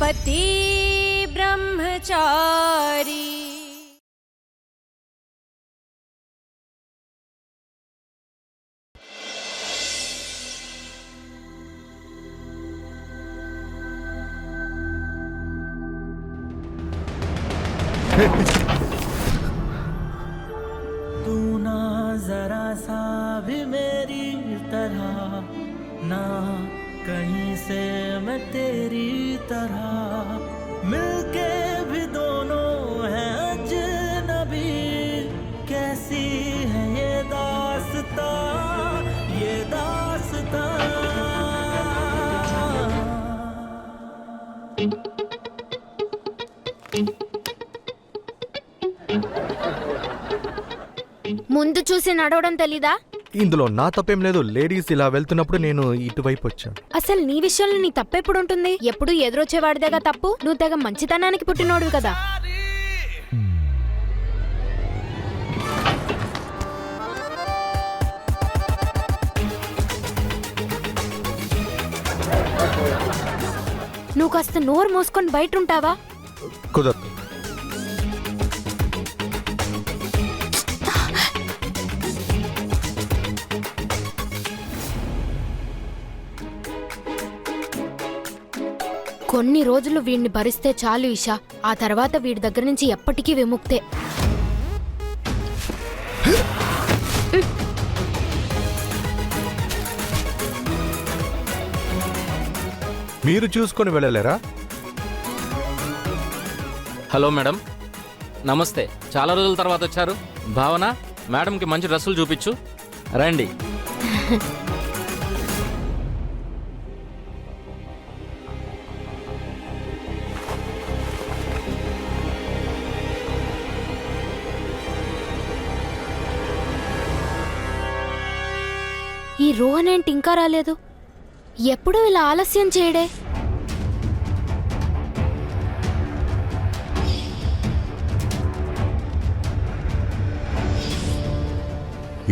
पति ब्रह्मचारी। तू ना जरा सा भी मेरी तरह, ना कहीं से मैं तेरी तरह, मिलके भी दोनों हैं अजनबी। कैसी है ये दास्तां, ये दास्तां। ముందు చూసి నడవడం తెలీదా? ఇందులో నా తప్పేం లేదు. లేడీస్ ఇలా వెళ్తున్నప్పుడు నేను ఇటువైపు వచ్చాను. అసలు నీ విషయంలో నీ తప్పెప్పుడు ఉంటుంది? ఎప్పుడు ఎదురొచ్చేవాడిదేగా తప్పు. నువ్వు తెగ మంచితనానికి పుట్టినోడు కదా. నువ్వు కాస్త నోరు మూసుకొని బయట ఉంటావా? కుదరదు. కొన్ని రోజులు వీడిని భరిస్తే చాలు ఈషా. ఆ తర్వాత వీడి దగ్గర నుంచి ఎప్పటికీ విముక్తే. మీరు చూసుకొని వెళ్ళలేరా? హలో మేడం, నమస్తే. చాలా రోజుల తర్వాత వచ్చారు. భావన, మేడంకి మంచి డ్రెస్సులు చూపించు. రండి. ఈ రోహన్ ఏంటి ఇంకా రాలేదు? ఎప్పుడూ ఇలా ఆలస్యం చేయడే.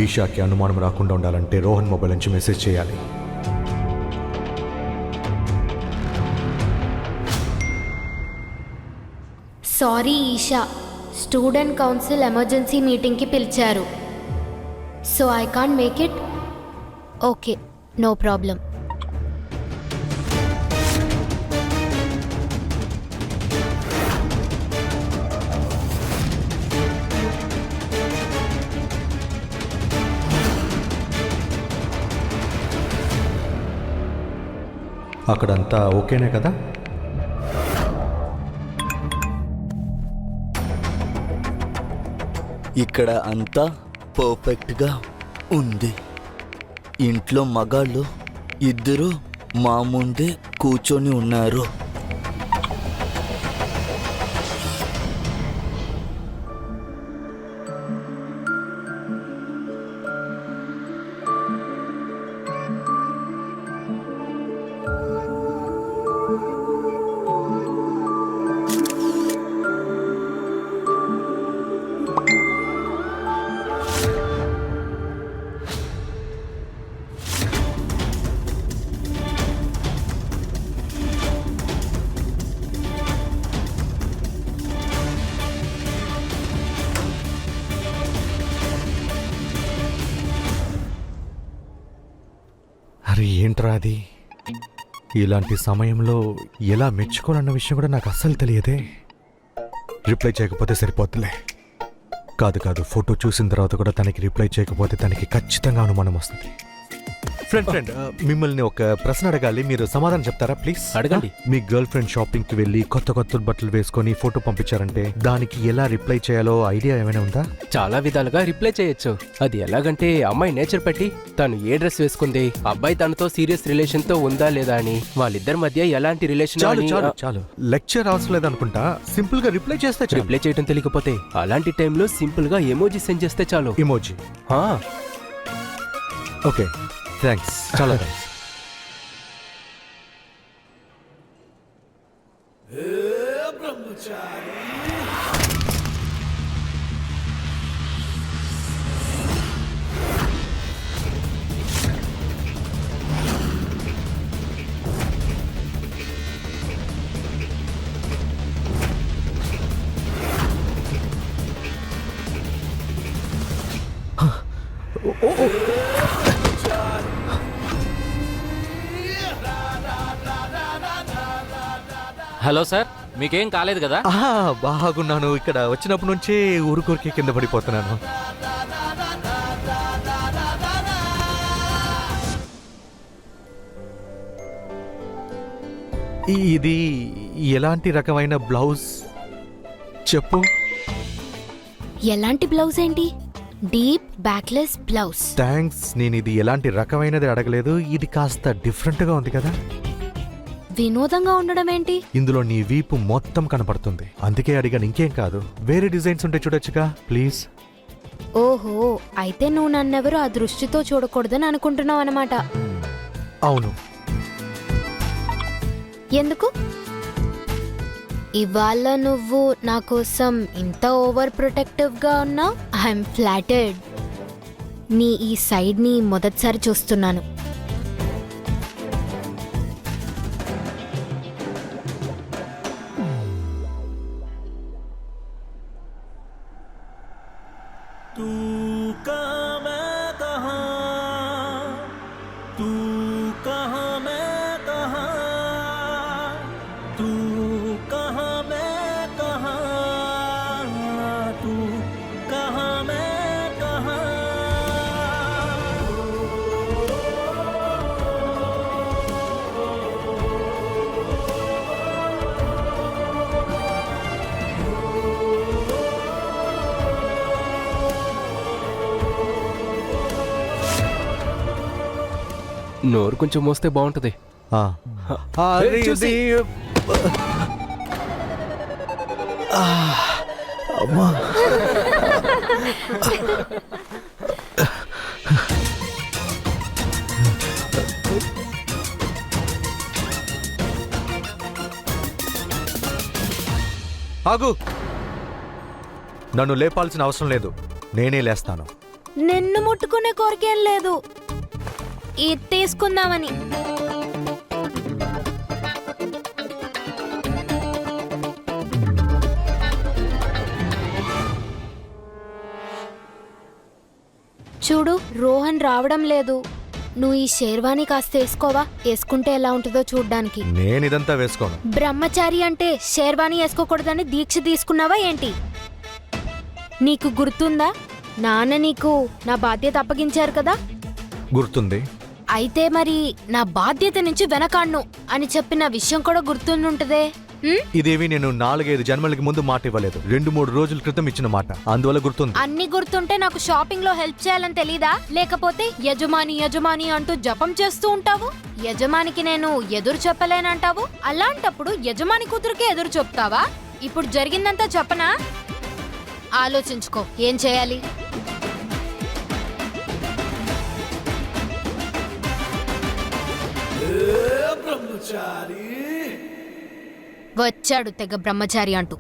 ఈషాకి అనుమానం రాకుండా ఉండాలంటే రోహన్ మొబైల్ నుంచి మెసేజ్ చేయాలి. Sorry Isha, student council emergency మీటింగ్కి పిలిచారు. So I can't make it. Okay, no problem. అక్కడంతా ఓకేనే కదా? ఇక్కడ అంతా పర్ఫెక్ట్గా ఉంది. ఇంట్లో మగాళ్ళు ఇద్దరు మా ముందే కూర్చొని ఉన్నారు. అరే ఏంట్రా అది? ఇలాంటి సమయంలో ఎలా మెచ్చుకోవాలన్న విషయం కూడా నాకు అస్సలు తెలియదే. రిప్లై చేయకపోతే సరిపోతులే. కాదు, ఫోటో చూసిన తర్వాత కూడా తనకి రిప్లై చేయకపోతే తనకి ఖచ్చితంగా అనుమానం వస్తుంది. ఫ్రెండ్, మిమ్మల్ని ఒక ప్రశ్న అడగాలి, మీరు సమాధానం చెప్తారా ప్లీజ్? అడగండి. మీ గర్ల్ ఫ్రెండ్ షాపింగ్కి వెళ్ళి కొత్త బట్టలు వేసుకొని ఫోటో పంపించారంటే దానికి ఎలా రిప్లై చేయాలో ఐడియా ఏమైనా ఉందా? చాలా విధాలుగా రిప్లై చేయొచ్చు. అది ఎలాగంటే అమ్మాయి నేచర్ పెట్టి తను ఏ డ్రెస్ వేసుకుంది, అబ్బాయి తనతో సీరియస్ రిలేషన్ తో ఉందా లేదా అని, వాళ్ళిద్దరి మధ్య ఎలాంటి రిలేషన్. చాలు లెక్చర్ అవసరం లేదనుకుంటా. సింపుల్ గా రిప్లై చేస్తే రిప్లై చేయడం తెలియకపోతే అలాంటి టైంలో సింపుల్ గా ఎమోజీ సెండ్ చేస్తే చాలు. ఎమోజీ? ఓకే, థ్యాంక్స్, చాలా థ్యాంక్స్. హలో సార్, మీకేం కాలేదు కదా? బాగున్నాను. ఇక్కడ వచ్చినప్పటి నుంచే ఊరుకోరికి కింద పడిపోతున్నాను. ఇది ఎలాంటి రకమైన బ్లౌజ్ చెప్పు? ఎలాంటి బ్లౌజ్ ఏంటి? Deep backless blouse. థ్యాంక్స్. నేను ఇది ఎలాంటి రకమైనది అడగలేదు. ఇది కాస్త డిఫరెంట్గా ఉంది కదా. వినోదంగా ఉండడం ఏంటి? ఇందులో నీ వీపు మొత్తం కనపడుతుంది, అందుకే అడిగాను. ఇంకేం కాదు. వేరే డిజైన్స్ ఉంటే చూడొచ్చుగా ప్లీజ్. ఓహో, అయితే నువ్వు నన్నెవరు ఆ దృష్టితో చూడకూడదని అనుకుంటున్నావు అనమాట. అవును. ఎందుకు? ఇవాళ నువ్వు నా కోసం ఇంత ఓవర్ ప్రొటెక్టివ్గా ఉన్నావు. I'm flattered. నీ ఈ సైడ్ని మొదటిసారి చూస్తున్నాను. నోరు కొంచెం మోస్తే బాగుంటుంది. ఇది అమ్మా. ఆగు. నన్ను లేపాల్సిన అవసరం లేదు, నేనే లేస్తాను. నిన్ను ముట్టుకునే కోరికేం లేదు, ఇది తీసుకుందామని. చూడు, రోహన్ రావడం లేదు. నువ్వు ఈ షేర్వాణి కాస్త వేసుకోవా? వేసుకుంటే ఎలా ఉంటుందో చూడ్డానికి. నేను ఇదంతా వేసుకోను. బ్రహ్మచారి అంటే షేర్వాణి వేసుకోకూడదని దీక్ష తీసుకున్నావా ఏంటి? నీకు గుర్తుందా? నాన్న నీకు నా బాధ్యత అప్పగించారు కదా. గుర్తుంది. అయితే మరి నా బాధ్యత నుంచి వెనకాడ్ను అని చెప్పిన విషయం కూడా గుర్తుండుంటదే. ఇదేవి నేను 4-5 జన్మలకి ముందు మాట ఇవ్వలేదు, 2-3 రోజుల క్రితం ఇచ్చిన మాట, అందువల్ల గుర్తుంది. అన్ని గుర్తుంటే నాకు షాపింగ్ లో హెల్ప్ చేయాలని తెలీదా? లేకపోతే యజమాని యజమాని అంటూ జపం చేస్తూ ఉంటావు. యజమానికి నేను ఎదురు చెప్పలేనంటావు. అలాంటప్పుడు యజమాని కూతురుకే ఎదురు చెప్తావా? ఇప్పుడు జరిగిందంతా చెప్పనా? ఆలోచించుకో, ఏం చేయాలి? వచ్చాడు తెగ బ్రహ్మచారి అంటూ.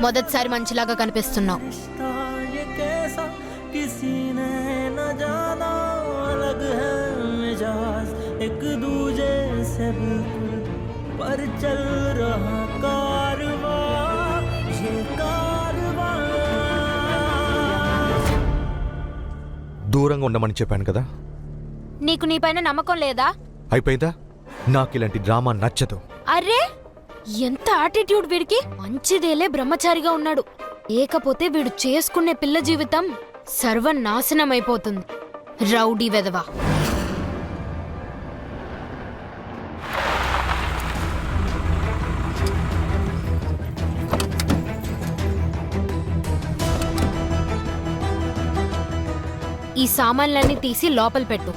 మొదటిసారి మంచిలాగా కనిపిస్తున్నావు. దూరంగా ఉండమని చెప్పాను కదా. నీకు నీ పైన నమ్మకం లేదా? అయిపోయిందా? నాకు ఇలాంటి డ్రామా నచ్చదు. అరే, ఎంత యాటిట్యూడ్ వీడికి! మంచిదేలే బ్రహ్మచారిగా ఉన్నాడు. ఏకపోతే వీడు చేసుకునే పిల్ల జీవితం సర్వనాశనం అయిపోతుంది. రౌడీ వెధవా. ఈ సామాన్లన్నీ తీసి లోపల పెట్టు.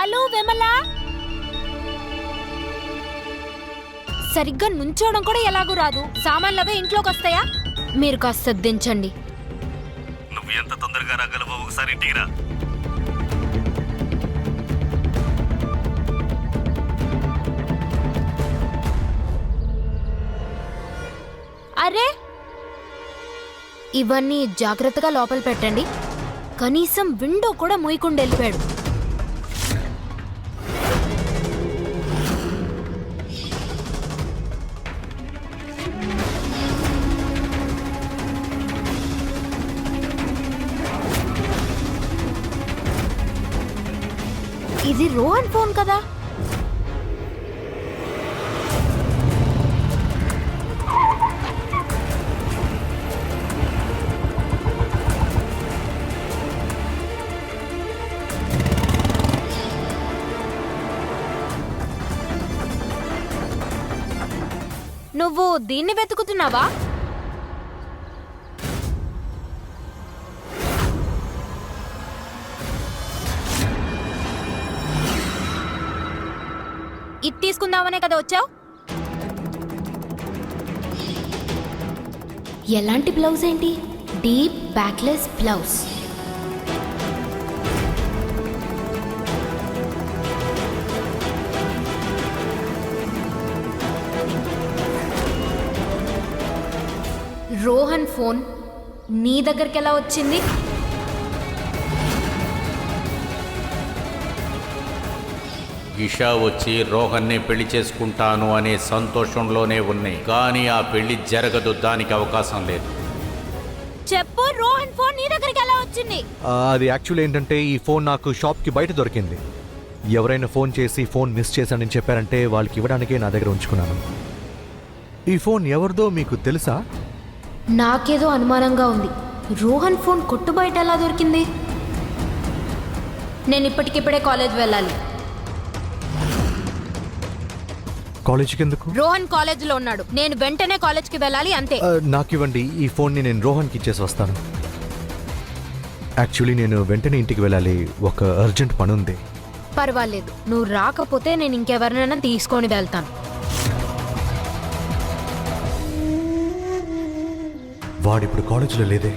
బాలు, విమల, సరిగ్గా నుంచోవడం కూడా ఎలాగూ రాదు. సామాన్లవే ఇంట్లోకి వస్తాయా? మీరు కాస్త దించండి. నువ్వు ఎంత తొందరగా రాగలవో ఒకసారి ఇంటికి రా. అరే, ఇవన్నీ జాగ్రత్తగా లోపల పెట్టండి. కనీసం విండో కూడా మూయకుండా వెళ్ళిపోయాడు. ఇది రోహన్ ఫోన్ కదా? నువ్వు దీన్ని వెతుకుతున్నావా? ఇది తీసుకుందామనే కదా వచ్చావు? ఎలాంటి బ్లౌజ్ ఏంటి? Deep backless blouse. Rohan phone నీ దగ్గరికి ఎలా వచ్చింది? ఇషా వచ్చి రోహన్ని పెళ్లి చేసుకుంటాను అనే సంతోషంలోనే ఉన్నాయి, కానీ ఆ పెళ్లి జరగదు, దానికి అవకాశం లేదు. చెప్పు, రోహన్ ఫోన్ నీ దగ్గరికి ఎలా వచ్చింది? అది యాక్చువల్ ఏంటంటే ఈ ఫోన్ నాకు షాప్కి బయట దొరికింది. ఎవరైనా ఫోన్ చేసి ఫోన్ మిస్ చేశానని చెప్పారంటే వాళ్ళకి ఇవ్వడానికే నా దగ్గర ఉంచుకున్నాను. ఈ ఫోన్ ఎవరిదో మీకు తెలుసా? నాకేదో అనుమానంగా ఉంది. రోహన్ ఫోన్ కొట్టు బయట ఎలా దొరికింది? నేను ఇప్పటికిప్పుడే కాలేజ్ వెళ్ళాలి. కాలేజీకి ఎందుకు? రోహన్ కాలేజీలో ఉన్నాడు. నేను వెంటనే కాలేజ్కి వెళ్ళాలి, అంతే. నాకు ఇవ్వండి, ఈ ఫోన్ని నేను రోహన్కి ఇచ్చేసి వస్తాను. యాక్చువల్లీ నేను వెంటనే ఇంటికి వెళ్ళాలి, ఒక అర్జెంట్ పని ఉంది. పర్వాలేదు, నువ్వు రాకపోతే నేను ఇంకెవరినైనా తీసుకొని వెళ్తాను. వాడిప్పుడు కాలేజీలో లేదే.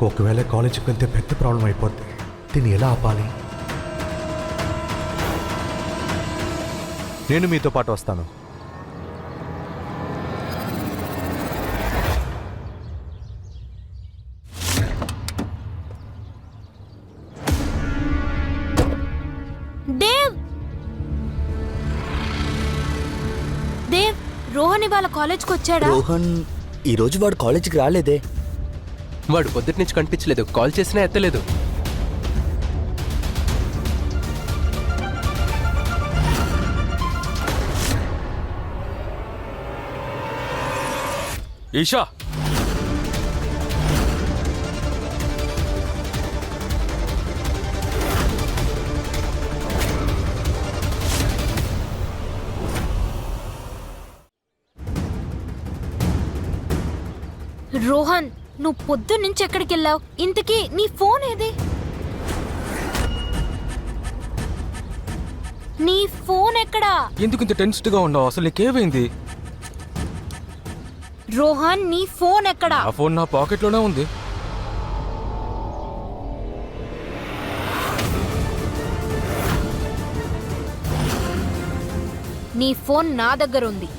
ఒకవేళ కాలేజీకి వెళ్తే పెద్ద ప్రాబ్లం అయిపోద్ది. దీన్ని ఎలా ఆపాలి? నేను మీతో పాటు వస్తాను. దేవ్, దేవ్, రోహన్ ఇవాళ కాలేజ్కి వచ్చాడా? రోహన్ ఈరోజు వాడు కాలేజీకి రాలేదే. వాడు పొద్దుటి నుంచి కనిపించలేదు, కాల్ చేసినా ఎత్తలేదు. ఈషా, రోహన్, నువ్వు పొద్దున్న నుంచి ఎక్కడికి వెళ్ళావు? ఇంతకీ నీ ఫోన్ ఏది? నీ ఫోన్ ఎక్కడా? ఎందుకు ఇంత టెన్స్డ్గా ఉన్నావు? అసలు నీకేమైంది? రోహన్, నీ ఫోన్ ఎక్కడా? ఆ ఫోన్ నా పాకెట్లోనే ఉంది. నీ ఫోన్ నా దగ్గర ఉంది.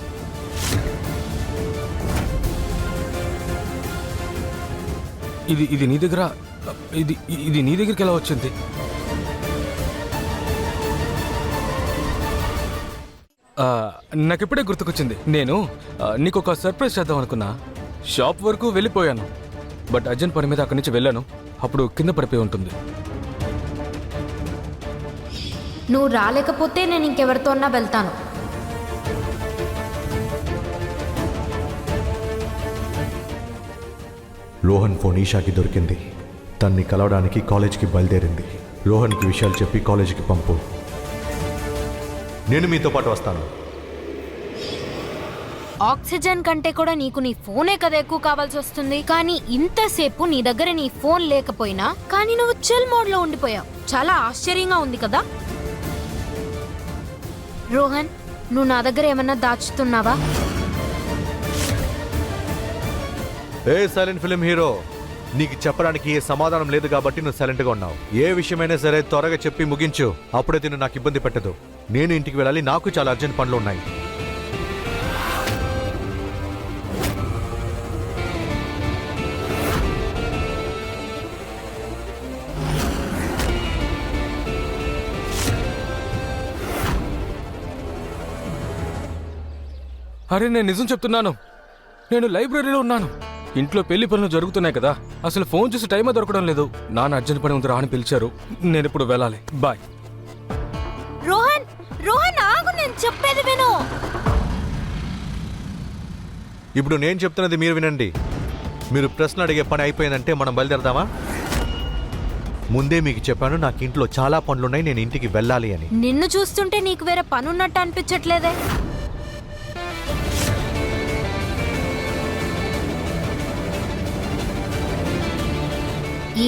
ఇది నీ దగ్గర, ఇది నీ దగ్గరికి ఎలా వచ్చింది? నాకు ఇప్పుడే గుర్తుకొచ్చింది. నేను నీకు ఒక సర్ప్రైజ్ చేద్దాం అనుకున్నా. షాప్ వరకు వెళ్ళిపోయాను, బట్ అర్జెంట్ పని మీద అక్కడి నుంచి వెళ్ళాను. అప్పుడు కింద పడిపోయి ఉంటుంది. నువ్వు రాలేకపోతే నేను ఇంకెవరితో అన్నా వెళ్తాను. రోహన్ ఫోన్ ఈషాకి దొరికింది. తన్ని కలవడానికి కాలేజీకి బయలుదేరింది. రోహన్కి విషయాలు చెప్పి కాలేజీకి పంపు. నేను మీతో పాటు వస్తాను. ఆక్సిజన్ కంటే కూడా నీకు నీ ఫోనే కదా ఎక్కువ కావాల్సి వస్తుంది. కానీ ఇంతసేపు నీ దగ్గర నీ ఫోన్ లేకపోయినా కానీ నువ్వు చిల్ మోడ్ లో ఉండిపోయావు. చాలా ఆశ్చర్యంగా ఉంది కదా. రోహన్, నువ్వు నా దగ్గర ఏమన్నా దాచుతున్నావా? ఏ సైలెంట్ ఫిలిం హీరో, నీకు చెప్పడానికి ఏ సమాధానం లేదు కాబట్టి నువ్వు సైలెంట్గా ఉన్నావు. ఏ విషయమైనా సరే త్వరగా చెప్పి ముగించు, అప్పుడే తిను నాకు ఇబ్బంది పెట్టదు. నేను ఇంటికి వెళ్ళాలి, నాకు చాలా అర్జెంట్ పనులు ఉన్నాయి. అరే నేను నిజం చెప్తున్నాను, నేను లైబ్రరీలో ఉన్నాను. ఇంట్లో పెళ్లి పనులు జరుగుతున్నాయి కదా, అసలు ఫోన్ చేసి టైమే దొరకడం లేదు. నాన్న అర్జెంట్ పని ఉంది రా అని పిలిచారు. నేను ఇప్పుడు వెళ్ళాలి. బాయ్. రోహన్, రోహన్ ఆగు, నేను చెప్పేది విను. ఇప్పుడు నేను చెప్తున్నది మీరు వినండి. మీరు ప్రశ్న అడిగే పని అయిపోయిందంటే మనం బయలుదేరదామా? ముందే మీకు చెప్పాను, నాకు ఇంట్లో చాలా పనులున్నాయి, నేను ఇంటికి వెళ్ళాలి అని. నిన్ను చూస్తుంటే నీకు వేరే పనున్నట్టు అనిపించట్లేదే.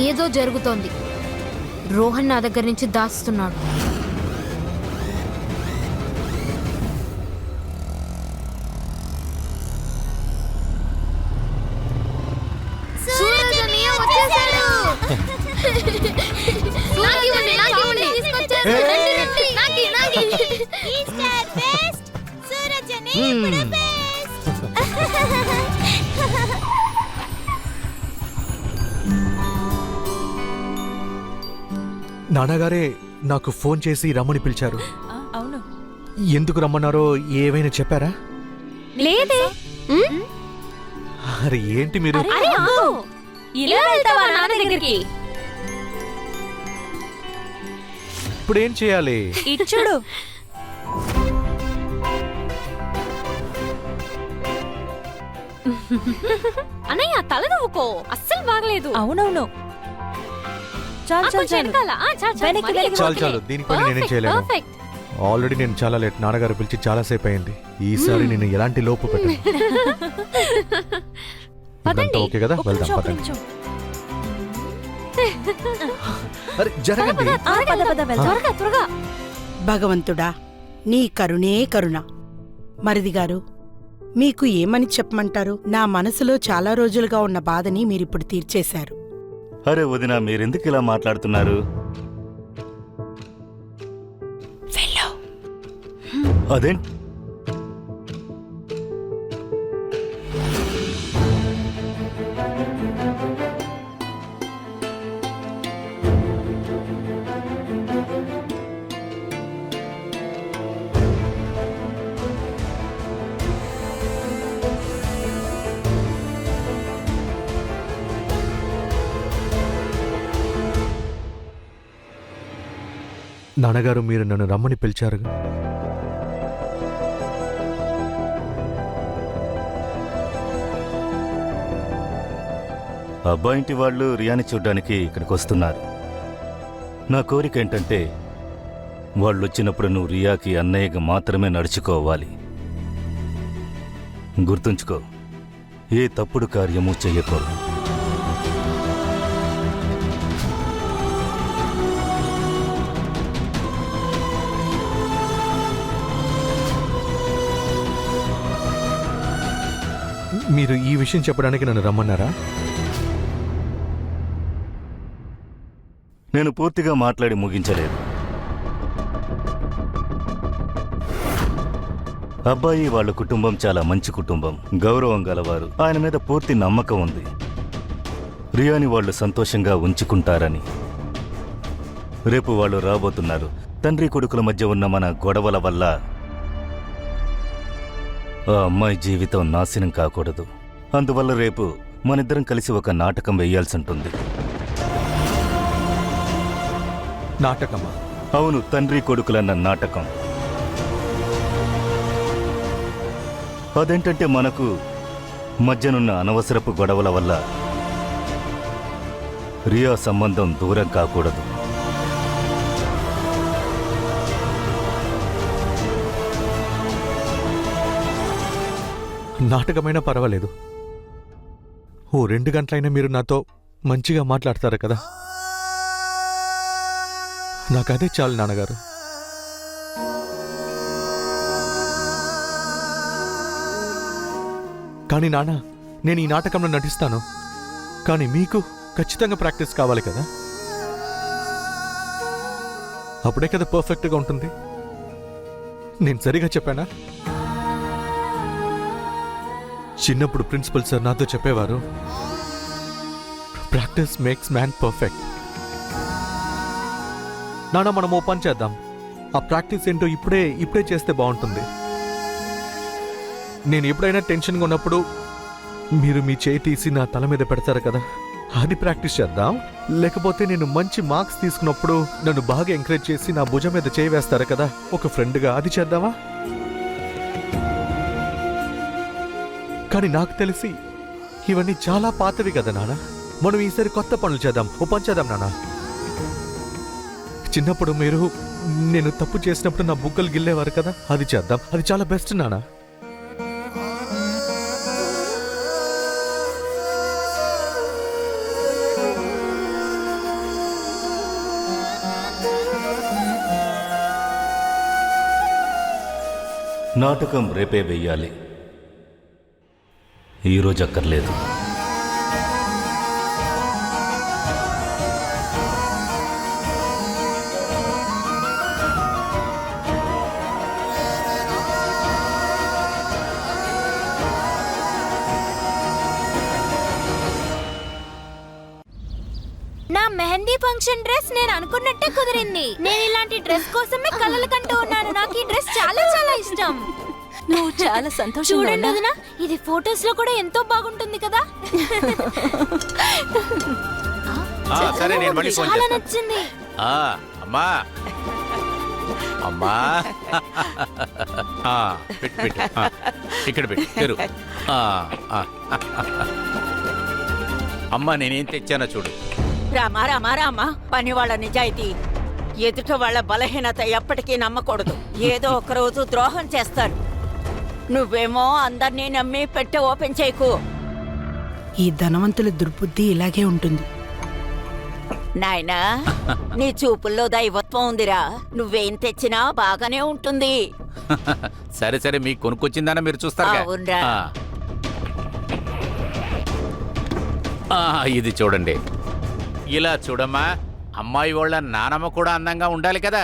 ఏదో జరుగుతోంది. రోహన్ నా దగ్గర నుంచి దాస్తున్నాడు. నాన్నగారే నాకు ఫోన్ చేసి రమ్మని పిలిచారు. అవును. ఎందుకు రమ్మన్నారో ఏమైనా చెప్పారా? లేదే. అరే ఏంటి మీరు? ఇలా వెళ్తావా నాన్న దగ్గరికి? ఇప్పుడు ఏం చేయాలి? ఇటు చూడు. అన్నయ్య తల నవ్వుకో, అస్సలు బాగలేదు. అవునవును. చాలు చాలు చాలు. వెనక్కి వెళ్ళి చాలు చాలు, దీనిపైన నేనేం చేయలేను. ఆల్రెడీ నేను చాలా లేట్. నాన్నగారు పిలిచి చాలా సేపు అయింది. ఈసారి నేను ఎలాంటి లోపు పెట్టను. ఇదంతా ఓకే కదా? వెళ్దాం పదండి. అరే జరగండి. పద పద వెళ్దాం. త్వరగా. భగవంతుడా, నీ కరుణే కరుణ. మరిది గారు, మీకు ఏమని చెప్పమంటారు? నా మనసులో చాలా రోజులుగా ఉన్న బాధని మీరిప్పుడు తీర్చేశారు. అరే వదినా, మీరెందుకు ఇలా మాట్లాడుతున్నారు? అదేంటి? నాన్నగారు మీరు నన్ను రమ్మని పిలిచారు. అబ్బాయింటి వాళ్ళు రియాని చూడ్డానికి ఇక్కడికి వస్తున్నారు. నా కోరిక ఏంటంటే వాళ్ళు వచ్చినప్పుడు నువ్వు రియాకి అన్నయ్యగా మాత్రమే నడుచుకోవాలి. గుర్తుంచుకో, ఏ తప్పుడు కార్యము చెయ్యకూడదు. మీరు ఈ విషయం చెప్పడానికి నన్ను రమ్మన్నారా? నేను పూర్తిగా మాట్లాడి ముగించలేదు. అబ్బాయి వాళ్ళ కుటుంబం చాలా మంచి కుటుంబం, గౌరవం గలవారు. ఆయన మీద పూర్తి నమ్మకం ఉంది. రియాని వాళ్ళు సంతోషంగా ఉంచుకుంటారని. రేపు వాళ్ళు రాబోతున్నారు. తండ్రి కొడుకుల మధ్య ఉన్న మన గొడవల వల్ల ఆ అమ్మాయి జీవితం నాశనం కాకూడదు. అందువల్ల రేపు మనిద్దరం కలిసి ఒక నాటకం వేయాల్సి ఉంటుంది. నాటకమా? అవును, తండ్రి కొడుకులన్న నాటకం. అదేంటంటే మనకు మధ్యనున్న అనవసరపు గొడవల వల్ల రియా సంబంధం దూరం కాకూడదు. నాటకమైనా పర్వాలేదు. ఓ 2 గంటలైనా మీరు నాతో మంచిగా మాట్లాడతారు కదా, నాకదే చాలు నాన్నగారు. కానీ నాన్న, నేను ఈ నాటకంలో నటిస్తాను, కానీ మీకు ఖచ్చితంగా ప్రాక్టీస్ కావాలి కదా. అప్పుడే కదా పర్ఫెక్ట్గా ఉంటుంది. నేను సరిగా చెప్పానా? చిన్నప్పుడు ప్రిన్సిపల్ సార్ నాతో చెప్పేవారు, ప్రాక్టీస్ మేక్స్ మ్యాన్ పర్ఫెక్ట్. నాన్న, మనం ఓ పని చేద్దాం. ఆ ప్రాక్టీస్ ఏంటో ఇప్పుడే చేస్తే బాగుంటుంది. నేను ఎప్పుడైనా టెన్షన్గా ఉన్నప్పుడు మీరు మీ చేయి తీసి నా తల మీద పెడతారు కదా, అది ప్రాక్టీస్ చేద్దాం. లేకపోతే నేను మంచి మార్క్స్ తీసుకున్నప్పుడు నన్ను బాగా ఎంకరేజ్ చేసి నా భుజం మీద చేయి వేస్తారు కదా, ఒక ఫ్రెండ్గా, అది చేద్దామా? కానీ నాకు తెలిసి ఇవన్నీ చాలా పాతవి కదా నాన్న. మనం ఈసారి కొత్త పనులు చేద్దాం. ఓ పని చేద్దాం నాన్న. చిన్నప్పుడు మీరు నేను తప్పు చేసినప్పుడు నా బుగ్గలు గిల్లేవారు కదా, అది చేద్దాం. అది చాలా బెస్ట్ నాన్న. నాటకం రేపే వెయ్యాలి, ఈరోజు అక్కర్లేదు. నా మెహందీ ఫంక్షన్ డ్రెస్ నేను అనుకున్నట్టే కుదిరింది. నేను ఇలాంటి డ్రెస్ కోసమే కలలు కంటూ ఉన్నాను. నాకు ఈ డ్రెస్ చాలా చాలా ఇష్టం. నువ్వు చాలా సంతోషంగా చూడండి వదినా, ఇది ఫోటోస్ లో కూడా ఎంతో బాగుంటుంది కదా. సరే, నేను మళ్ళీ ఫోన్ చాలా చేస్తాను. నచ్చింది. అమ్మా అమ్మా, పెట్టు ఇక్కడ పెట్టు తెరు. అమ్మా, నేనేం తెచ్చానో చూడు. రామా రామా రామా, పని వాళ్ళ నిజాయితీ, ఎదుట వాళ్ళ బలహీనత ఎప్పటికీ నమ్మకూడదు. ఏదో ఒక రోజు ద్రోహం చేస్తారు. నువ్వేమో అందరినీ నమ్మి పెట్టె ఓపెన్ చేయకు. ఈ ధనవంతుల దుర్బుద్ధి ఇలాగే ఉంటుంది. నాయనా, నీ చూపుల్లో దైవత్వం ఉందిరా. నువ్వేం తెచ్చినా బాగానే ఉంటుంది. సరే సరే, మీకు కొనుక్కొచ్చిందన్న మీరు చూస్తారు. అవునరా. ఇది చూడండి. ఇలా చూడమ్మా, అమ్మాయి వాళ్ళ నానమ్మ కూడా అందంగా ఉండాలి కదా.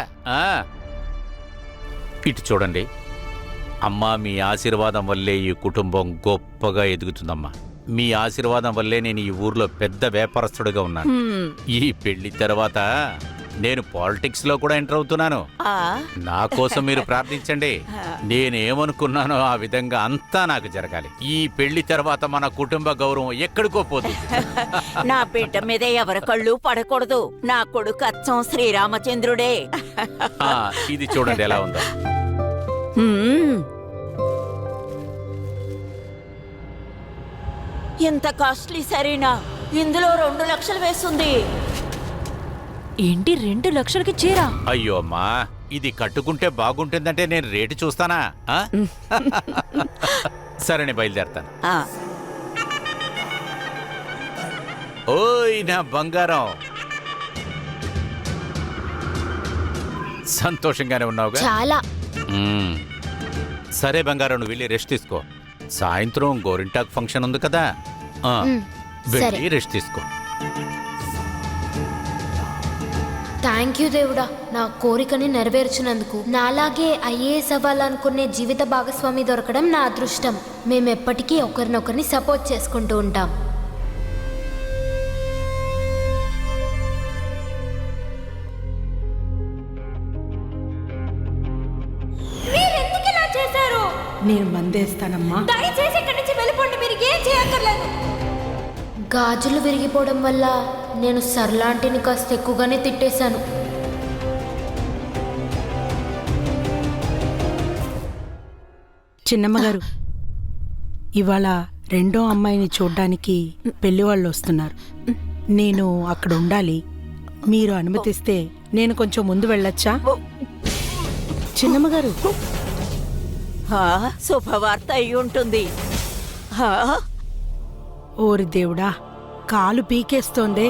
ఇటు చూడండి అమ్మా, మీ ఆశీర్వాదం వల్లే ఈ కుటుంబం గొప్పగా ఎదుగుతుందమ్మా. మీ ఆశీర్వాదం వల్లే నేను ఈ ఊర్లో పెద్ద వ్యాపారస్తుడిగా ఉన్నాను. ఈ పెళ్లి తర్వాత నేను పాలిటిక్స్ లో కూడా ఎంటర్ అవుతున్నాను. నా కోసం మీరు ప్రార్థించండి. నేనేమనుకున్నానో ఆ విధంగా అంతా నాకు జరగాలి. ఈ పెళ్లి తర్వాత మన కుటుంబ గౌరవం ఎక్కడికో పోతుంది. నా బిడ్డ మీద ఎవరి కళ్ళు పడకూడదు. నా కొడుకు అచ్చం శ్రీరామచంద్రుడే. ఇది చూడండి ఎలా ఉందో. ఇంత కాస్ట్లీ సరేనా? ఇందులో 2 లక్షలు వేస్తుంది. ఏంటి 2 లక్షలకి చీర? అయ్యో అమ్మా, ఇది కట్టుకుంటే బాగుంటుందంటే నేను రేటు చూస్తానా? సరే, నేను బయలుదేరతాను. ఓయ్ నా బంగారం, సంతోషంగానే ఉన్నావుగా? చాలా. సరే బంగారం, నువ్వు వెళ్ళి రెస్ట్ తీసుకో. సాయంత్రం గోరింటాక్ ఫంక్షన్ ఉంది కదా, వెళ్ళి రెస్ట్ తీసుకో. థ్యాంక్ యూ దేవుడా, నా కోరికని నెరవేర్చినందుకు. నాలాగే ఐఏఎస్ అవ్వాలనుకునే జీవిత భాగస్వామి దొరకడం నా అదృష్టం. మేమెప్పటికీ ఒకరినొకరిని సపోర్ట్ చేసుకుంటూ ఉంటాం. నేను మందేస్తానమ్మా. దయచేసి ఇక్కడి నుంచి వెళ్ళిపోండి. మీరు ఏం చేయక్కర్లేదు. గాజులు విరిగిపోవడం వల్ల నేను సర్లాంటిని కాస్త ఎక్కువగానే తిట్టేశాను. చిన్నమ్మగారు, ఇవాళ రెండో అమ్మాయిని చూడ్డానికి పెళ్లివాళ్ళు వస్తున్నారు. నేను అక్కడ ఉండాలి. మీరు అనుమతిస్తే నేను కొంచెం ముందు వెళ్ళొచ్చా? చిన్నమ్మగారు, శుభవార్త అయి ఉంటుంది. ఓరి దేవుడా, కాలు పీకేస్తోందే.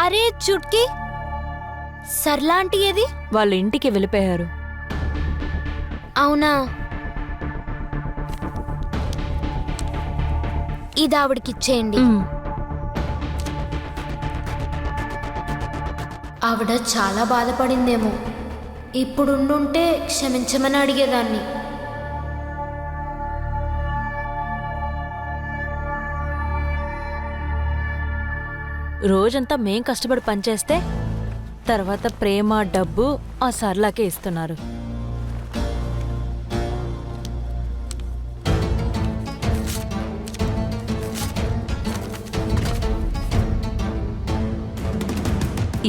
అరే చుట్కీ, సర్లాంటి ఏది? వాళ్ళ ఇంటికి వెళ్ళిపోయారు. అవునా? ఇది ఆవిడకిచ్చేయండి. ఆవిడ చాలా బాధపడిందేమో. ఇప్పుడుండుంటే క్షమించమని అడిగేదాన్ని. రోజంతా మేం కష్టపడి పనిచేస్తే తర్వాత ప్రేమ డబ్బు ఆ సర్లాకే ఇస్తున్నారు.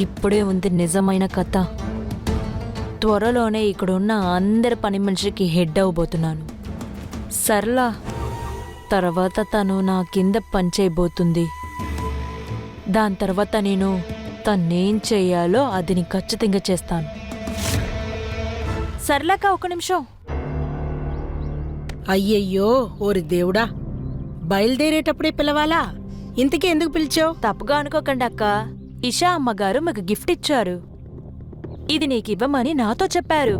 ఇప్పుడే ఉంది నిజమైన కథ. త్వరలోనే ఇక్కడున్న అందరి పని మనిషికి హెడ్ అవ్వబోతున్నాను. సర్లా తర్వాత తను నా కింద పనిచేయబోతుంది. దాని తర్వాత నేను తన్నేం చెయ్యాలో అది ఖచ్చితంగా చేస్తాను. సర్లాక ఒక నిమిషం. అయ్యయ్యో ఓరి దేవుడా, బయలుదేరేటప్పుడే పిలవాలా? ఇంతకీ ఎందుకు పిలిచావు? తప్పుగా అనుకోకండి అక్క. ఇషా అమ్మగారు మీకు గిఫ్ట్ ఇచ్చారు. ఇది నీకివ్వమని నాతో చెప్పారు.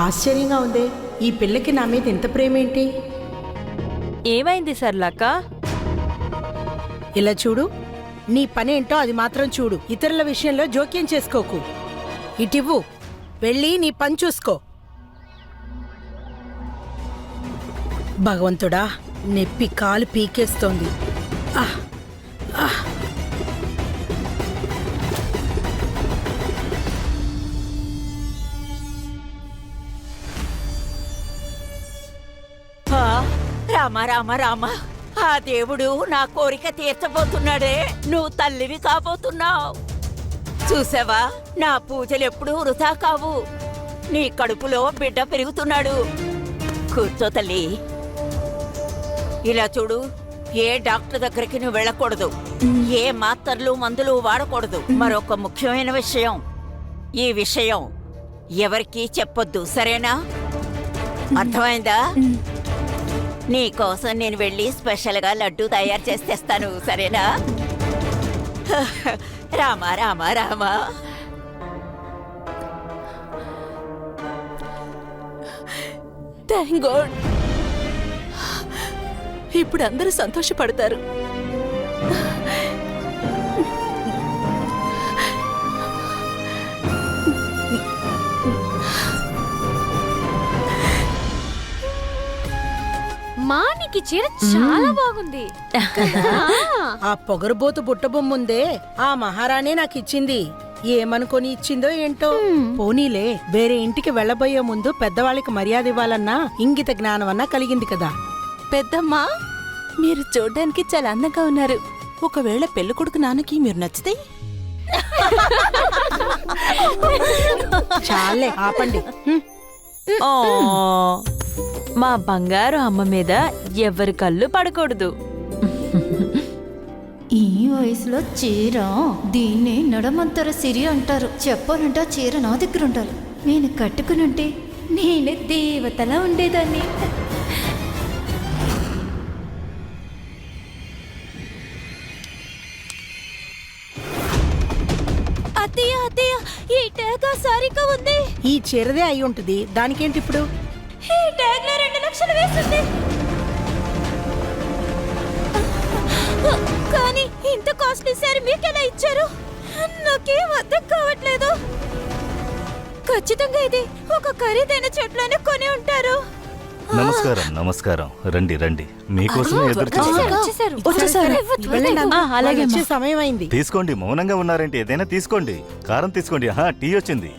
ఆశ్చర్యంగా ఉందే, ఈ పిల్లకి నా మీద ఇంత ప్రేమేంటి? ఏమైంది సర్లాక? ఇలా చూడు, నీ పనేంటో అది మాత్రం చూడు. ఇతరుల విషయంలో జోక్యం చేసుకోకు. ఇటివ్వు, వెళ్ళి నీ పని చూసుకో. భగవంతుడా, నెప్పి కాలు పీకేస్తోంది. ఆహ్ ఆహ్. రామ రామ రామ, ఆ దేవుడు నా కోరిక తీర్చబోతున్నాడే. నువ్వు తల్లివి కాబోతున్నావు. చూసావా, నా పూజలు ఎప్పుడూ వృధా కావు. నీ కడుపులో బిడ్డ పెరుగుతున్నాడు. కూర్చో తల్లి. ఇలా చూడు, ఏ డాక్టర్ దగ్గరికి నువ్వు వెళ్ళకూడదు. ఏ మాత్రలు మందులు వాడకూడదు. మరొక ముఖ్యమైన విషయం, ఈ విషయం ఎవరికీ చెప్పొద్దు, సరేనా? అర్థమైందా? నీకోసం నేను వెళ్ళి స్పెషల్గా లడ్డూ తయారు చేసి తెస్తాను, సరేనా? రామ రామ రామ. Thank god. ఇప్పుడు అందరూ సంతోషపడతారు. మానికి చీర చాలా బాగుంది. ఆ పొగరుబోతు బుట్టబొమ్ముందే ఆ మహారాణి నాకిచ్చింది. ఏమనుకొని ఇచ్చిందో ఏంటో. పోనీలే, వేరే ఇంటికి వెళ్ళబోయే ముందు పెద్దవాళ్ళకి మర్యాద ఇవ్వాలన్నా ఇంగిత జ్ఞానం అన్నా కలిగింది కదా. పెద్దమ్మా, మీరు చూడ్డానికి చాలా అందంగా ఉన్నారు. ఒకవేళ పెళ్ళికొడుకు నాన్నకి మీరు నచ్చితే చాలే, ఆపండి. ఓ, మా బంగారు అమ్మ మీద ఎవరి కళ్ళు పడకూడదు. ఈ వయసులో చీర, దీన్ని నడమంతర సిరి అంటారు. చెప్పాలంటే ఆ చీర నా దగ్గర ఉండాలి. నేను కట్టుకునుంటే నేనే దేవతలా ఉండేదాన్ని. అత్తయ్య అత్తయ్య, ఈ ట్యాగ్ సారీగా ఉంది. ఈ చీరదే అయి ఉంటుంది, దానికేంటి ఇప్పుడు? ఈ ట్యాగ్ లో 2 లక్షలు వేసింది. కానీ ఇంత కాస్ట్లీ సారీ మీకెలా ఇచ్చారు? నాకేం అర్థం కావట్లేదు. ఖచ్చితంగా ఇది ఒక ఖరీదైన చెట్లని కొని ఉంటారు. నమస్కారం నమస్కారం, రండి రండి, మీకోసమే ఎదురు చూస్తున్నాను. వెళ్ళండి, అలాగే వచ్చే సమయం అయింది. తీసుకోండి, మౌనంగా ఉన్నారంటే ఏదైనా తీసుకోండి. కారం తీసుకోండి. టీ వచ్చింది.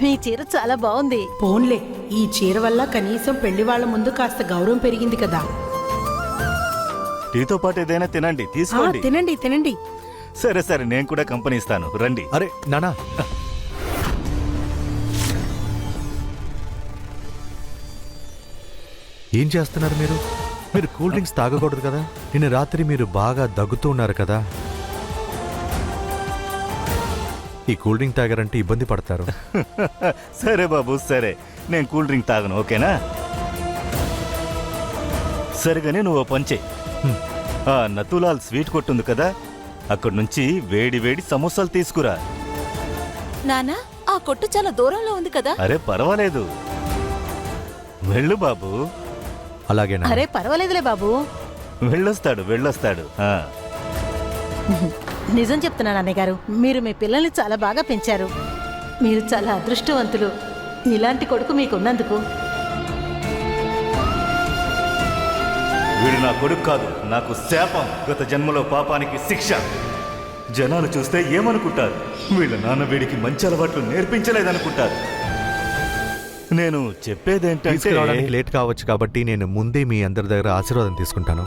మీ చీర చాలా బాగుంది. పోన్లే, ఈ చీర వల్ల కనీసం పెళ్లి వాళ్ళ ముందు కాస్త గౌరవం పెరిగింది కదా. టీతో పాటు ఏదైనా తినండి, తీసుకోండి. తినండి తినండి. సరే సరే, నేను కూడా కంపెనీ ఇస్తాను, రండి. అరే నానా, ఏం చేస్తున్నారు మీరు? మీరు కూల్ డ్రింక్స్ తాగకూడదు కదా. నిన్న రాత్రి మీరు బాగా దగ్గుతూ ఉన్నారు కదా. ఈ కూల్ డ్రింక్ తాగారంటే ఇబ్బంది పడతారు. సరే బాబు, సరే, నేను కూల్ డ్రింక్ తాగను, ఓకేనా? సరిగానే నువ్వు ఓ పంచే ఆ నతులాల్ స్వీట్ కొట్టుంది కదా, అక్కడి నుంచి వేడి వేడి సమోసాలు తీసుకురా. నానా, ఆ కొట్టు చాలా దూరంలో ఉంది కదా. అరే పర్వాలేదు, వెళ్ళు బాబు. అలాగే అరే పర్వాలేదులే బాబు. వెళ్ళొస్తాడు. నిజం చెప్తున్నాను అన్నయ్య గారు, మీరు మీ పిల్లల్ని చాలా బాగా పెంచారు. మీరు చాలా అదృష్టవంతులు ఇలాంటి కొడుకు మీకున్నందుకు. వీడు నా కొడుకు కాదు, నాకు శాపం. గత జన్మలో పాపానికి శిక్ష. జనాలు చూస్తే ఏమనుకుంటారు? వీళ్ళ నాన్న వీడికి మంచి అలవాట్లు నేర్పించలేదనుకుంటారు. నేను చెప్పేదేంటంటే తీసుకురావడానికి లేట్ కావచ్చు కాబట్టి నేను ముందే మీ అందరి దగ్గర ఆశీర్వాదం తీసుకుంటాను.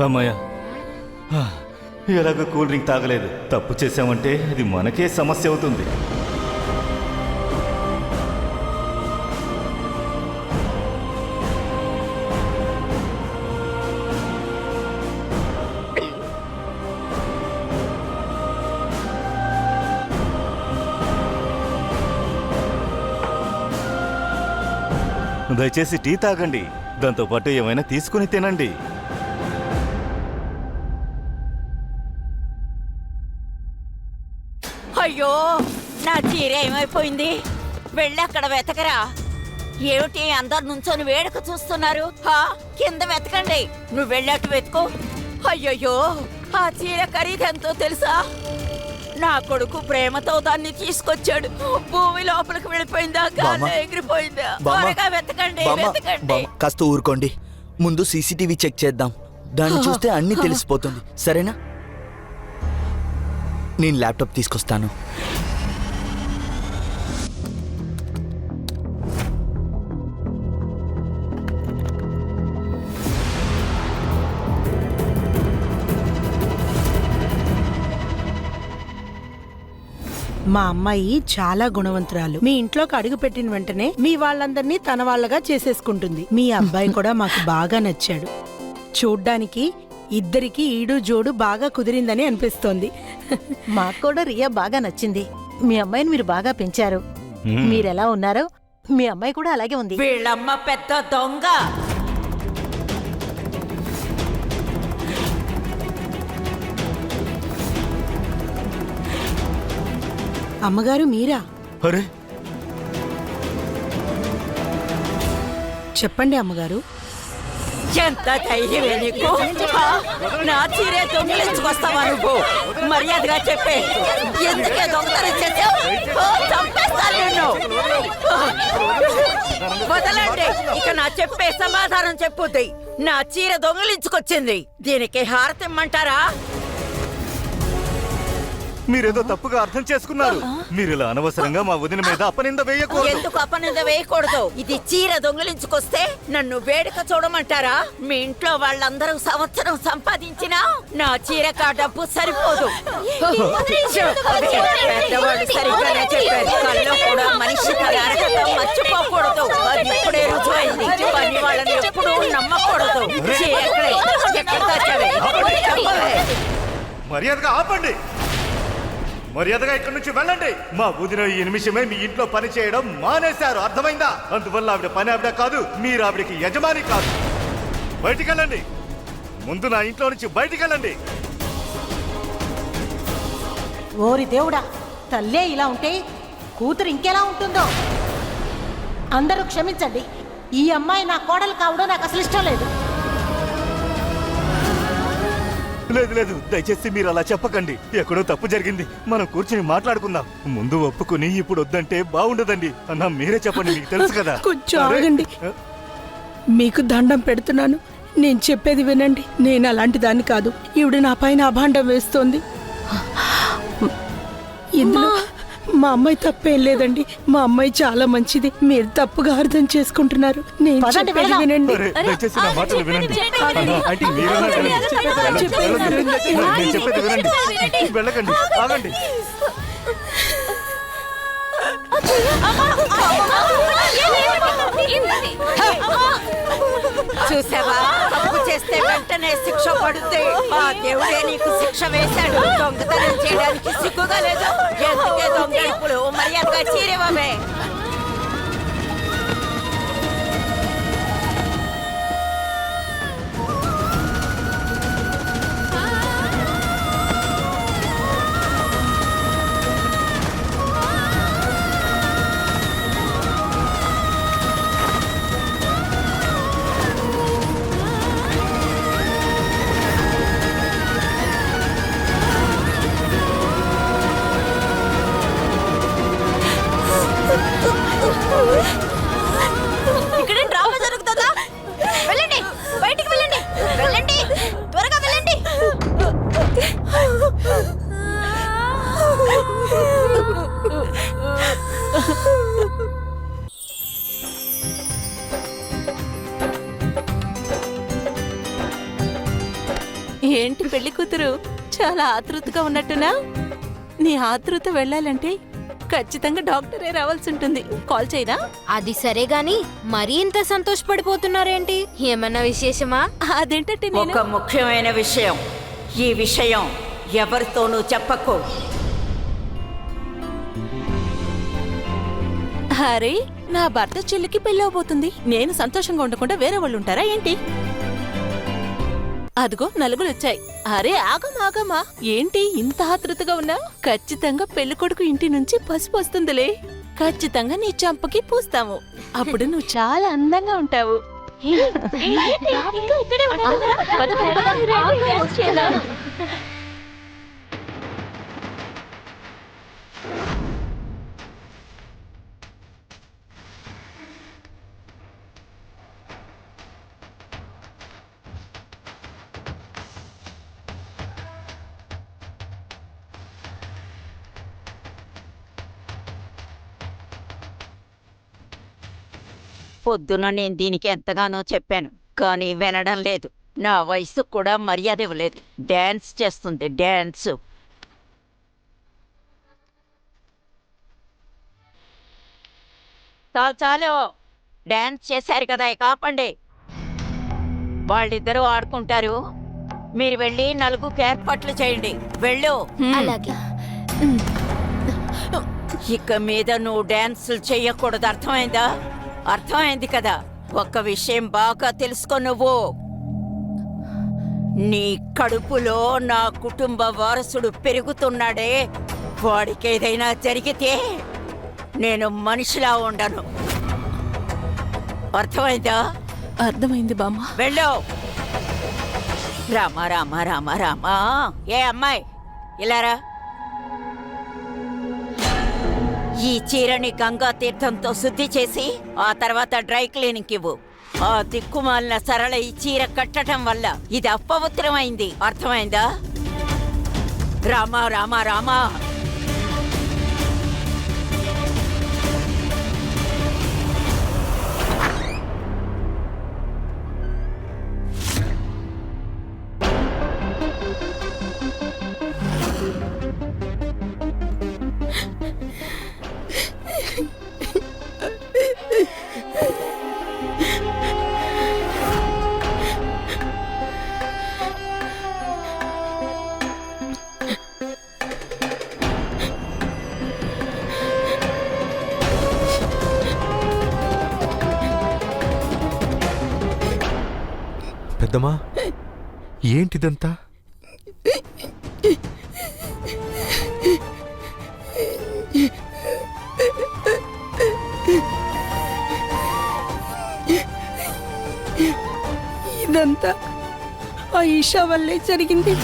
అమ్మాయ్యా, ఎలాగో కూల్ డ్రింక్ తాగలేదు. తప్పు చేశామంటే అది మనకే సమస్య అవుతుంది. దయచేసి టీ తాగండి, దాంతోపాటు ఏమైనా తీసుకుని తినండి. అయ్యో, నా చీర ఏమైపోయింది? వెళ్ళి అక్కడ వెతకరా. ఏమిటి అందరు నుంచొని వేడుక చూస్తున్నారు? కింద వెతకండి. నువ్వు వెళ్ళట్టు వెతుకో. అయ్యయ్యో, ఆ చీర ఖరీదెంతో తెలుసా? నా కొడుకు ప్రేమతో దాన్ని తీసుకొచ్చాడు. భూమి లోపలికి వెళ్ళిపోయిందా, గాల్లో ఎగిరిపోయిందా? త్వరగా వెతకండి. కాస్త ఊరుకోండి, ముందు సీసీటీవీ చెక్ చేద్దాం. దాన్ని చూస్తే అన్నీ తెలిసిపోతుంది. సరేనా? నేను ల్యాప్టాప్ తీసుకొస్తాను. మా అమ్మాయి చాలా గుణవంతురాలు. మీ ఇంట్లోకి అడుగు పెట్టిన వెంటనే మీ వాళ్ళందరినీ తన వాళ్ళగా చేసేసుకుంటుంది. మీ అబ్బాయి కూడా మాకు బాగా నచ్చాడు. చూడ్డానికి ఇద్దరికి ఈడు జోడు బాగా కుదిరిందని అనిపిస్తోంది. మాకు కూడా రియా బాగా నచ్చింది. మీ అమ్మాయిని మీరు బాగా పెంచారు. మీరెలా ఉన్నారో మీ అమ్మాయి కూడా అలాగే ఉంది. వీళ్ళమ్మ పెద్ద దొంగ. అమ్మగారు మీరా? అరే చెప్పండి అమ్మగారు. ఎంత ధైర్యమే నీకు? నా చీరే దొంగిలించుకొస్తావా నువ్వు? మర్యాదగా చెప్పే, ఎందుకే దొంగతనం చేసావు? చంపేస్తాను నిన్ను. వదలండి, ఇక నా చెప్పే సమాధానం చెప్పుద్ది. నా చీర దొంగిలించుకొచ్చింది, దీనికి హారతిమ్మంటారా? మీరేదో తప్పుగా అర్థం చేసుకున్నారు. మీరు ఇలా అనవసరంగా మా వదిన మీద అపనింద వేయకూడదు. ఎందుకు అపనింద వేయకూడదు? ఇది చీర దొంగిలించుకొస్తే నన్ను వేడుక చూడమంటారా? మీ ఇంట్లో వాళ్ళందరూ సంవత్సరం సంపాదించినా నా చీరకా డబ్బు సరిపోదు. పెద్దవాళ్ళు సరిగ్గానే చెప్పారు, కళ్ళు కూడా మనిషి అరగటం మర్చిపోకూడదు. అది ఇప్పుడే రుజువైంది. పని వాళ్ళని ఎప్పుడూ నమ్మకూడదు. ఎక్కడ దాచావే? మర్యాదగా ఆపండి, మర్యాదగా ఇక్కడి నుంచి వెళ్ళండి. మా వదిన ఈ నిమిషమే మీ ఇంట్లో పని చేయడం మానేశారు, అర్థమైందా? అందువల్ల ఆవిడ పని ఆవిడ కాదు, మీరు ఆవిడకి యజమాని కాదు. బయటికెళ్ళండి, ముందు నా ఇంట్లో నుంచి బయటికెళ్ళండి. ఓరి దేవుడా, తల్లే ఇలా ఉంటే కూతురు ఇంకెలా ఉంటుందో. అందరూ క్షమించండి, ఈ అమ్మాయి నా కోడలు కావడం నాకు అసలు ఇష్టం లేదు. లేదు లేదు, దయచేసి మీరు అలా చెప్పకండి. ఎక్కడో తప్పు జరిగింది. మనం కూర్చుని మాట్లాడుకుందాం. ముందు ఒప్పుకుని ఇప్పుడు వద్దంటే బాగుండదండి. అన్నా మీరే చెప్పండి, మీకు తెలుసు కదా. కొంచెం ఆగండి, మీకు దండం పెడుతున్నాను. నేను చెప్పేది వినండి. నేను అలాంటి దాన్ని కాదు. ఈవిడ నా పైన అభాండం వేస్తోంది. ఇందులో మా అమ్మాయి తప్పేం లేదండి. మా అమ్మాయి చాలా మంచిది. మీరు తప్పుగా అర్థం చేసుకుంటున్నారు. నేను చెప్పేది వినండి. దయచేసి నా మాటలు వినండి. అంటే మీరన్నా వినండి. నేను చెప్పేది వినండి. వెళ్ళకండి, ఆగండి. చూసావా, తప్పు చేస్తే వెంటనే శిక్ష పడుతుంది. ఆ దేవుడే నీకు శిక్ష వేశాడు. దొంగతనం చేయడానికి సిగ్గుగా లేదు. ఎందుకే దొంగ ఇప్పుడు మర్యాదగా చీరేవామే. ఇక్కడ డ్రామా జరుగుతుందా? వెళ్ళండి, బయటికి వెళ్ళండి, వెళ్ళండి, త్వరగా వెళ్ళండి. ఏంటి పెళ్లి కూతురు చాలా ఆతృతగా ఉన్నట్టునా? నీ ఆతృత వెళ్ళాలంటే ఖచ్చితంగా డాక్టరే రావాల్సి ఉంటుంది. కాల్ చేయనా? అది సరే గాని మరీ ఇంత సంతోషపడిపోతున్నారేంటి? ఏమన్నా విశేషమా? అదేంటంటే ఒక ముఖ్యమైన విషయం. ఈ విషయం ఎవరితోనూ చెప్పకు. అరే, నా భర్త చెల్లికి పెళ్ళవబోతుంది. నేను సంతోషంగా ఉండకుండా వేరే వాళ్ళు ఉంటారా ఏంటి? అదిగో నలుగురు వచ్చాయి. అరే ఆగమా, ఏంటి ఇంత ఆతృతగా ఉన్నా? ఖచ్చితంగా పెళ్లి కొడుకు ఇంటి నుంచి పసుపు వస్తుందిలే. ఖచ్చితంగా నీ చంపకి పూస్తాము. అప్పుడు నువ్వు చాలా అందంగా ఉంటావు. పొద్దున నేను దీనికి ఎంతగానో చెప్పాను, కానీ వినడం లేదు. నా వయసు కూడా మర్యాద ఇవ్వలేదు. డ్యాన్స్ చేస్తుంది, డ్యాన్స్. చాలు, డ్యాన్స్ చేశారు కదా, కాపండి. వాళ్ళిద్దరూ ఆడుకుంటారు. మీరు వెళ్ళి నలుగురికి ఏర్పాట్లు చేయండి. వెళ్ళు. అలాగే. ఇక మీద నువ్వు డ్యాన్సులు చెయ్యకూడదు, అర్థమైందా? అర్థమైంది కదా? ఒక్క విషయం బాగా తెలుసుకో. నువ్వు నీ కడుపులో నా కుటుంబ వారసుడు పెరుగుతున్నాడే, వాడికి ఏదైనా జరిగితే నేను మనిషిలా ఉండను. అర్థమైందా? అర్థమైంది బామ్మ. వెళ్ళు. రామా రామా రామా రామా. ఏ అమ్మాయి, ఇలారా. ఈ చీరని గంగా తీర్థంతో శుద్ధి చేసి ఆ తర్వాత డ్రై క్లీనింగ్ ఇవ్వు. ఆ దిక్కుమాలిన సరళ ఈ చీర కట్టడం వల్ల ఇది అపవిత్రమైంది, అర్థమైందా? రామా రామా రామా. పెద్దమ్మా, ఏంటిదంతా? ఇదంతా ఆ ఈషా వల్లే జరిగింది.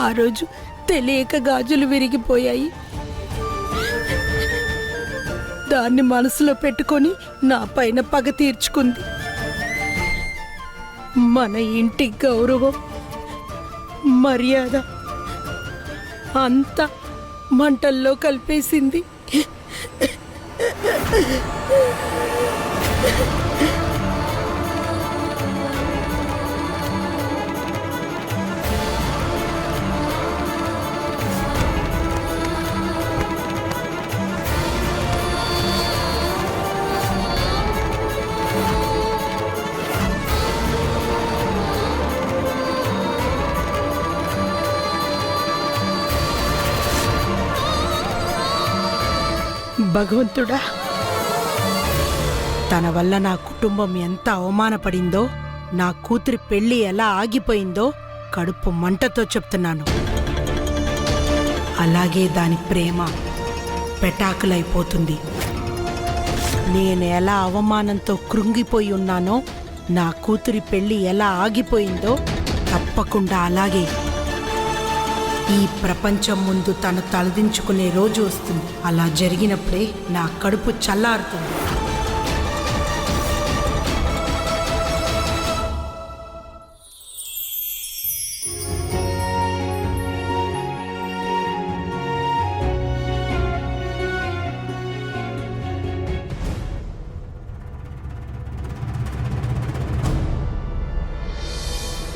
ఆ రోజు తెలియక గాజులు విరిగిపోయాయి. దాన్ని మనసులో పెట్టుకొని నా పైన పగ తీర్చుకుంది. మన ఇంటి గౌరవం, మర్యాద అంతా మంటల్లో కలిపేసింది. భగవంతుడా, తన వల్ల నా కుటుంబం ఎంత అవమానపడిందో, నా కూతురి పెళ్లి ఎలా ఆగిపోయిందో కడుపు మంటతో చెప్తున్నాను. అలాగే దాని ప్రేమ పెటాకులైపోతుంది. నేను ఎలా అవమానంతో కృంగిపోయి ఉన్నానో, నా కూతురి పెళ్లి ఎలా ఆగిపోయిందో తప్పకుండా అలాగే ఈ ప్రపంచం ముందు తను తలదించుకునే రోజు వస్తుంది. అలా జరిగినప్పుడే నా కడుపు చల్లారుతుంది.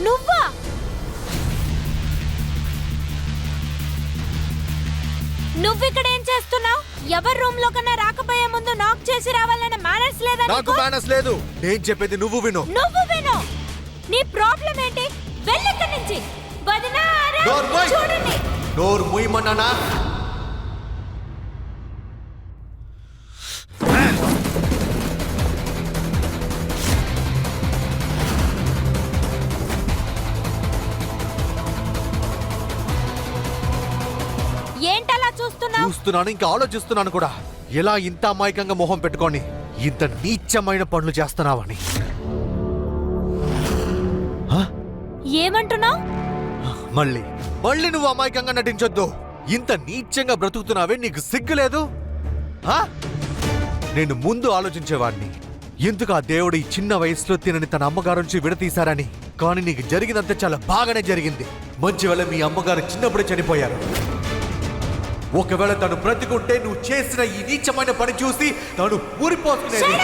నువ్వా? నువ్విక్కడ ఏం చేస్తున్నావు? ఎవరి రూమ్ లో కన్నా రాకపోయే ముందు నాక్ చేసి రావాలన్న మేనర్స్ లేదా? నాకు మేనర్స్ లేదు. నేను చెప్పేది నువ్వు విను. నువ్వు విను. నీ ప్రాబ్లం ఏంటి? వెళ్ళక్కడి నుంచి. వదినా, చూడండి. నోరు మూయమన్నానా? ఏంటలా చూస్తున్నావు? చూస్తున్నాను, ఇంకా ఆలోచిస్తున్నాను కూడా. ఎలా ఇంత అమాయకంగా మొహం పెట్టుకొని ఇంత నీచమైన పనులు చేస్తున్నావని. ఏమంటున్నావు? మళ్ళీ నువ్వు అమాయకంగా నటించొద్దు. ఇంత నీచంగా బ్రతుకుతున్నావే, నీకు సిగ్గులేదు? నేను ముందు ఆలోచించేవాడిని, ఎందుకు ఆ దేవుడు ఈ చిన్న వయసులో తినని తన అమ్మగారు నుంచి విడతీశారని. కానీ నీకు జరిగినంత చాలా బాగానే జరిగింది. మంచి వేళ మీ అమ్మగారు చిన్నప్పుడే చనిపోయారు. ఒకవేళ తను బ్రతికుంటే నువ్వు చేసిన ఈ నీచమైన పని చూసి తను ఊరిపోతున్నది.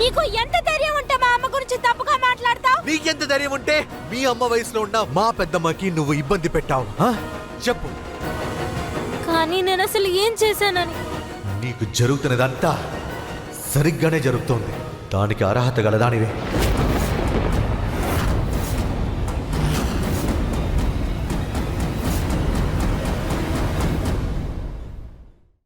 నీకు ఎంత ధైర్యం ఉంటే మా అమ్మ గురించి తప్పుగా మాట్లాడతావు? నీకెంత ధైర్యం ఉంటే మీ అమ్మ వయసులో ఉన్న మా పెద్దమ్మకి నువ్వు ఇబ్బంది పెట్టావు? చెప్పు. కానీ నేను అసలు ఏం చేశానని? నీకు జరుగుతున్నదంతా సరిగ్గానే జరుగుతోంది. దానికి అర్హత గలదానివే.